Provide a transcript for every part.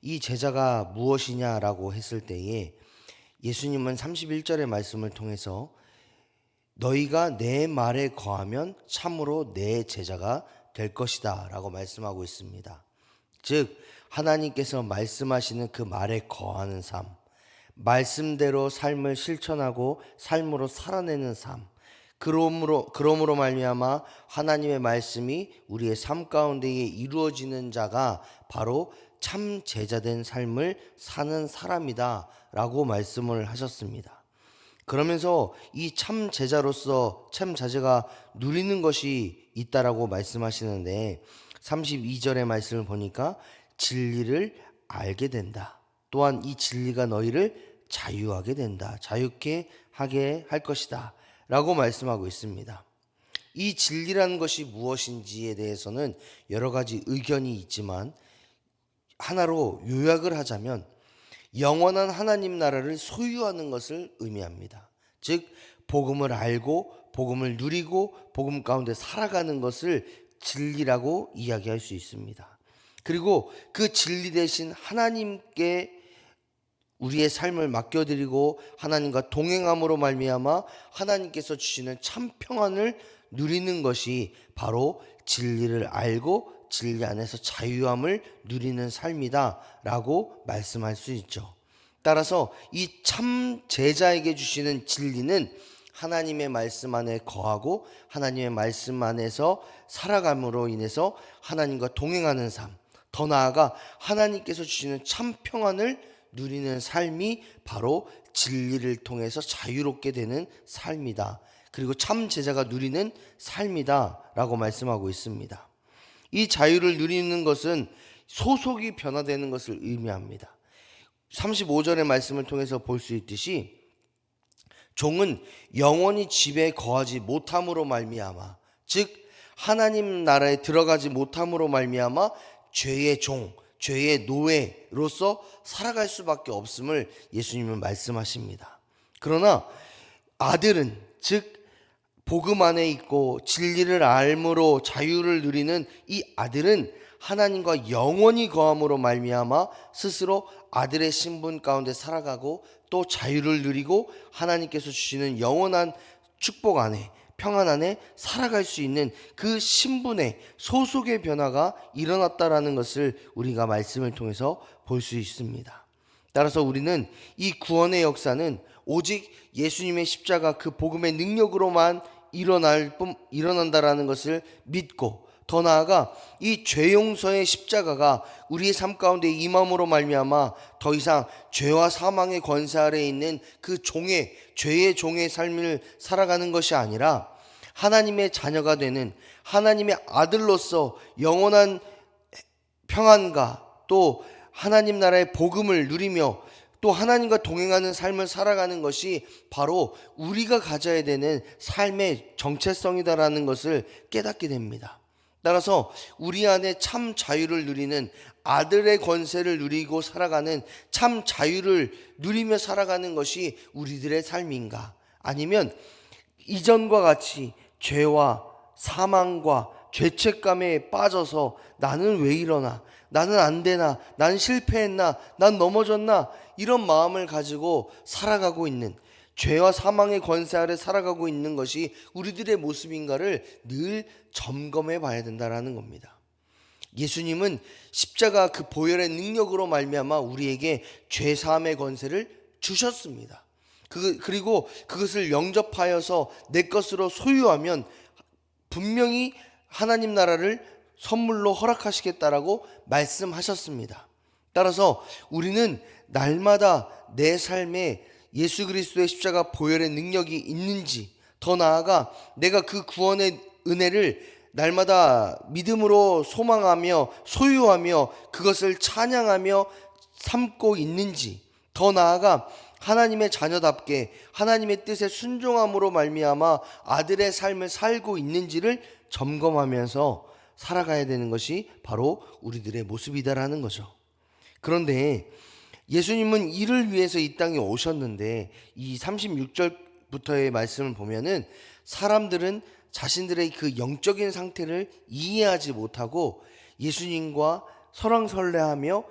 이 제자가 무엇이냐라고 했을 때에 예수님은 31절의 말씀을 통해서 너희가 내 말에 거하면 참으로 내 제자가 될 것이다 라고 말씀하고 있습니다. 즉 하나님께서 말씀하시는 그 말에 거하는 삶, 말씀대로 삶을 실천하고 삶으로 살아내는 삶, 그러므로 말미암아 하나님의 말씀이 우리의 삶 가운데에 이루어지는 자가 바로 참 제자된 삶을 사는 사람이다 라고 말씀을 하셨습니다. 그러면서 이 참 제자로서 참 제자가 누리는 것이 있다라고 말씀하시는데 32절의 말씀을 보니까 진리를 알게 된다. 또한 이 진리가 너희를 자유하게 된다. 자유케 하게 할 것이다. 라고 말씀하고 있습니다. 이 진리라는 것이 무엇인지에 대해서는 여러 가지 의견이 있지만 하나로 요약을 하자면 영원한 하나님 나라를 소유하는 것을 의미합니다. 즉 복음을 알고 복음을 누리고 복음 가운데 살아가는 것을 진리라고 이야기할 수 있습니다. 그리고 그 진리 대신 하나님께 우리의 삶을 맡겨드리고 하나님과 동행함으로 말미암아 하나님께서 주시는 참 평안을 누리는 것이 바로 진리를 알고 진리 안에서 자유함을 누리는 삶이다 라고 말씀할 수 있죠. 따라서 이 참 제자에게 주시는 진리는 하나님의 말씀 안에 거하고 하나님의 말씀 안에서 살아감으로 인해서 하나님과 동행하는 삶, 더 나아가 하나님께서 주시는 참 평안을 누리는 삶이 바로 진리를 통해서 자유롭게 되는 삶이다. 그리고 참 제자가 누리는 삶이다 라고 말씀하고 있습니다. 이 자유를 누리는 것은 소속이 변화되는 것을 의미합니다. 35절의 말씀을 통해서 볼 수 있듯이 종은 영원히 집에 거하지 못함으로 말미암아, 즉 하나님 나라에 들어가지 못함으로 말미암아 죄의 종, 죄의 노예로서 살아갈 수밖에 없음을 예수님은 말씀하십니다. 그러나 아들은, 즉 복음 안에 있고 진리를 알므로 자유를 누리는 이 아들은 하나님과 영원히 거함으로 말미암아 스스로 아들의 신분 가운데 살아가고 또 자유를 누리고 하나님께서 주시는 영원한 축복 안에 평안 안에 살아갈 수 있는 그 신분의 소속의 변화가 일어났다라는 것을 우리가 말씀을 통해서 볼 수 있습니다. 따라서 우리는 이 구원의 역사는 오직 예수님의 십자가 그 복음의 능력으로만 일어난다라는 것을 믿고 더 나아가 이 죄 용서의 십자가가 우리의 삶 가운데 임함으로 말미암아 더 이상 죄와 사망의 권세 아래에 있는 그 죄의 종의 삶을 살아가는 것이 아니라 하나님의 자녀가 되는 하나님의 아들로서 영원한 평안과 또 하나님 나라의 복음을 누리며 또 하나님과 동행하는 삶을 살아가는 것이 바로 우리가 가져야 되는 삶의 정체성이다라는 것을 깨닫게 됩니다. 따라서 우리 안에 참 자유를 누리는 아들의 권세를 누리고 살아가는 참 자유를 누리며 살아가는 것이 우리들의 삶인가? 아니면 이전과 같이 죄와 사망과 죄책감에 빠져서 나는 왜 이러나? 나는 안 되나? 난 실패했나? 난 넘어졌나? 이런 마음을 가지고 살아가고 있는, 죄와 사망의 권세 아래 살아가고 있는 것이 우리들의 모습인가를 늘 점검해 봐야 된다는 겁니다. 예수님은 십자가 그 보혈의 능력으로 말미암아 우리에게 죄 사함의 권세를 주셨습니다. 그리고 그것을 영접하여서 내 것으로 소유하면 분명히 하나님 나라를 선물로 허락하시겠다라고 말씀하셨습니다. 따라서 우리는 날마다 내 삶에 예수 그리스도의 십자가 보혈의 능력이 있는지, 더 나아가 내가 그 구원의 은혜를 날마다 믿음으로 소망하며 소유하며 그것을 찬양하며 삼고 있는지, 더 나아가 하나님의 자녀답게 하나님의 뜻에 순종함으로 말미암아 아들의 삶을 살고 있는지를 점검하면서 살아가야 되는 것이 바로 우리들의 모습이다라는 거죠. 그런데 예수님은 이를 위해서 이 땅에 오셨는데 이 36절부터의 말씀을 보면은 사람들은 자신들의 그 영적인 상태를 이해하지 못하고 예수님과 설왕설래하며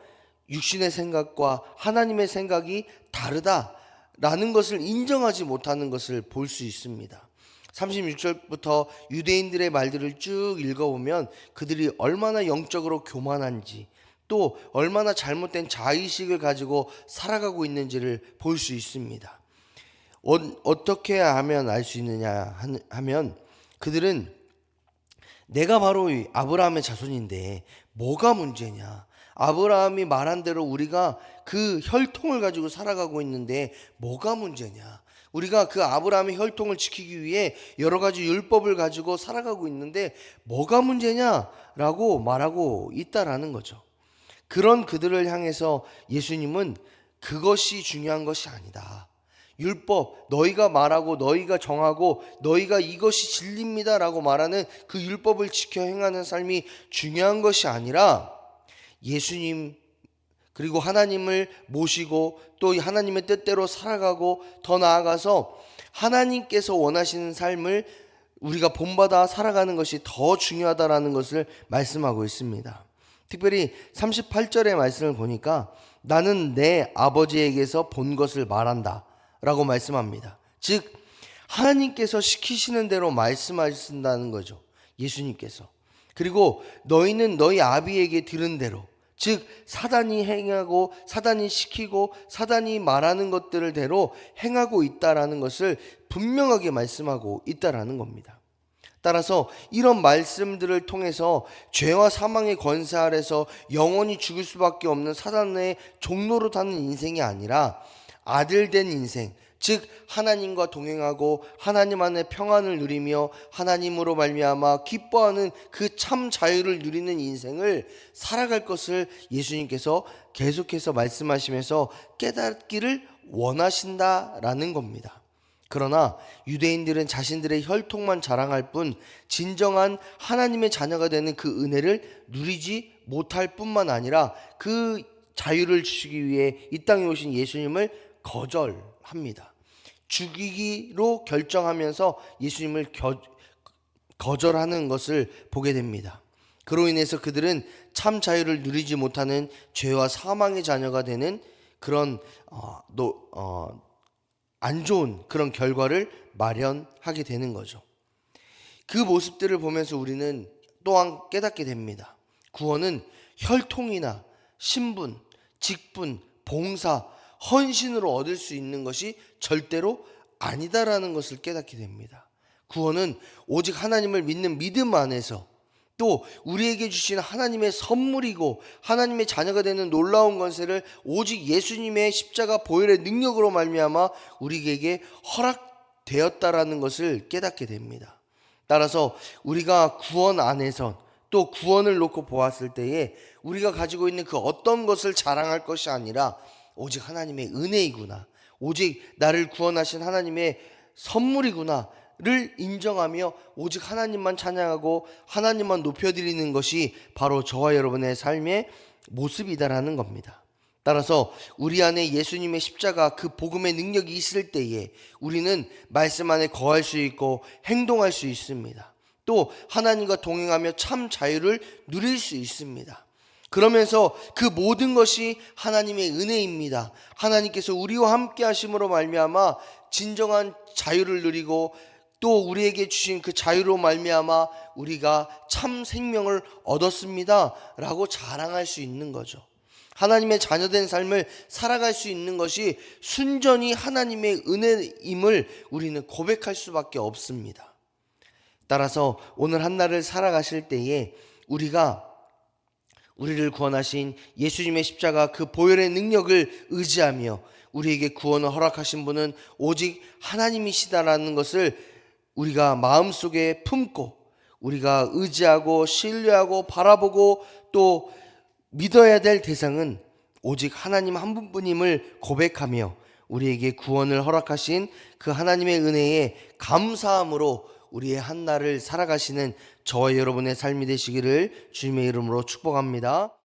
육신의 생각과 하나님의 생각이 다르다라는 것을 인정하지 못하는 것을 볼 수 있습니다. 36절부터 유대인들의 말들을 쭉 읽어보면 그들이 얼마나 영적으로 교만한지, 또 얼마나 잘못된 자의식을 가지고 살아가고 있는지를 볼 수 있습니다. 어떻게 하면 알 수 있느냐 하면, 그들은 내가 바로 이 아브라함의 자손인데 뭐가 문제냐, 아브라함이 말한 대로 우리가 그 혈통을 가지고 살아가고 있는데 뭐가 문제냐, 우리가 그 아브라함의 혈통을 지키기 위해 여러 가지 율법을 가지고 살아가고 있는데 뭐가 문제냐라고 말하고 있다라는 거죠. 그런 그들을 향해서 예수님은 그것이 중요한 것이 아니다, 율법, 너희가 말하고 너희가 정하고 너희가 이것이 진리입니다라고 말하는 그 율법을 지켜 행하는 삶이 중요한 것이 아니라, 예수님 그리고 하나님을 모시고 또 하나님의 뜻대로 살아가고, 더 나아가서 하나님께서 원하시는 삶을 우리가 본받아 살아가는 것이 더 중요하다라는 것을 말씀하고 있습니다. 특별히 38절의 말씀을 보니까 나는 내 아버지에게서 본 것을 말한다 라고 말씀합니다. 즉 하나님께서 시키시는 대로 말씀하신다는 거죠, 예수님께서. 그리고 너희는 너희 아비에게 들은 대로, 즉 사단이 행하고 사단이 시키고 사단이 말하는 것들을 대로 행하고 있다라는 것을 분명하게 말씀하고 있다라는 겁니다. 따라서 이런 말씀들을 통해서 죄와 사망의 권세 아래서 영원히 죽을 수밖에 없는 사단의 종로로 타는 인생이 아니라 아들된 인생, 즉 하나님과 동행하고 하나님 안에 평안을 누리며 하나님으로 말미암아 기뻐하는 그 참 자유를 누리는 인생을 살아갈 것을 예수님께서 계속해서 말씀하시면서 깨닫기를 원하신다라는 겁니다. 그러나 유대인들은 자신들의 혈통만 자랑할 뿐 진정한 하나님의 자녀가 되는 그 은혜를 누리지 못할 뿐만 아니라 그 자유를 주시기 위해 이 땅에 오신 예수님을 거절합니다. 죽이기로 결정하면서 예수님을 거절하는 것을 보게 됩니다. 그로 인해서 그들은 참 자유를 누리지 못하는 죄와 사망의 자녀가 되는 그런 안 좋은 그런 결과를 마련하게 되는 거죠. 그 모습들을 보면서 우리는 또한 깨닫게 됩니다. 구원은 혈통이나 신분, 직분, 봉사, 헌신으로 얻을 수 있는 것이 절대로 아니다라는 것을 깨닫게 됩니다. 구원은 오직 하나님을 믿는 믿음 안에서, 또 우리에게 주신 하나님의 선물이고 하나님의 자녀가 되는 놀라운 권세를 오직 예수님의 십자가 보혈의 능력으로 말미암아 우리에게 허락되었다라는 것을 깨닫게 됩니다. 따라서 우리가 구원 안에서, 또 구원을 놓고 보았을 때에 우리가 가지고 있는 그 어떤 것을 자랑할 것이 아니라 오직 하나님의 은혜이구나, 오직 나를 구원하신 하나님의 선물이구나를 인정하며 오직 하나님만 찬양하고 하나님만 높여드리는 것이 바로 저와 여러분의 삶의 모습이다라는 겁니다. 따라서 우리 안에 예수님의 십자가 그 복음의 능력이 있을 때에 우리는 말씀 안에 거할 수 있고 행동할 수 있습니다. 또 하나님과 동행하며 참 자유를 누릴 수 있습니다. 그러면서 그 모든 것이 하나님의 은혜입니다. 하나님께서 우리와 함께 하심으로 말미암아 진정한 자유를 누리고, 또 우리에게 주신 그 자유로 말미암아 우리가 참 생명을 얻었습니다 라고 자랑할 수 있는 거죠. 하나님의 자녀된 삶을 살아갈 수 있는 것이 순전히 하나님의 은혜임을 우리는 고백할 수밖에 없습니다. 따라서 오늘 한날을 살아가실 때에 우리를 구원하신 예수님의 십자가 그 보혈의 능력을 의지하며 우리에게 구원을 허락하신 분은 오직 하나님이시다라는 것을 우리가 마음속에 품고, 우리가 의지하고 신뢰하고 바라보고 또 믿어야 될 대상은 오직 하나님 한 분뿐임을 고백하며 우리에게 구원을 허락하신 그 하나님의 은혜에 감사함으로 우리의 한날을 살아가시는 저와 여러분의 삶이 되시기를 주님의 이름으로 축복합니다.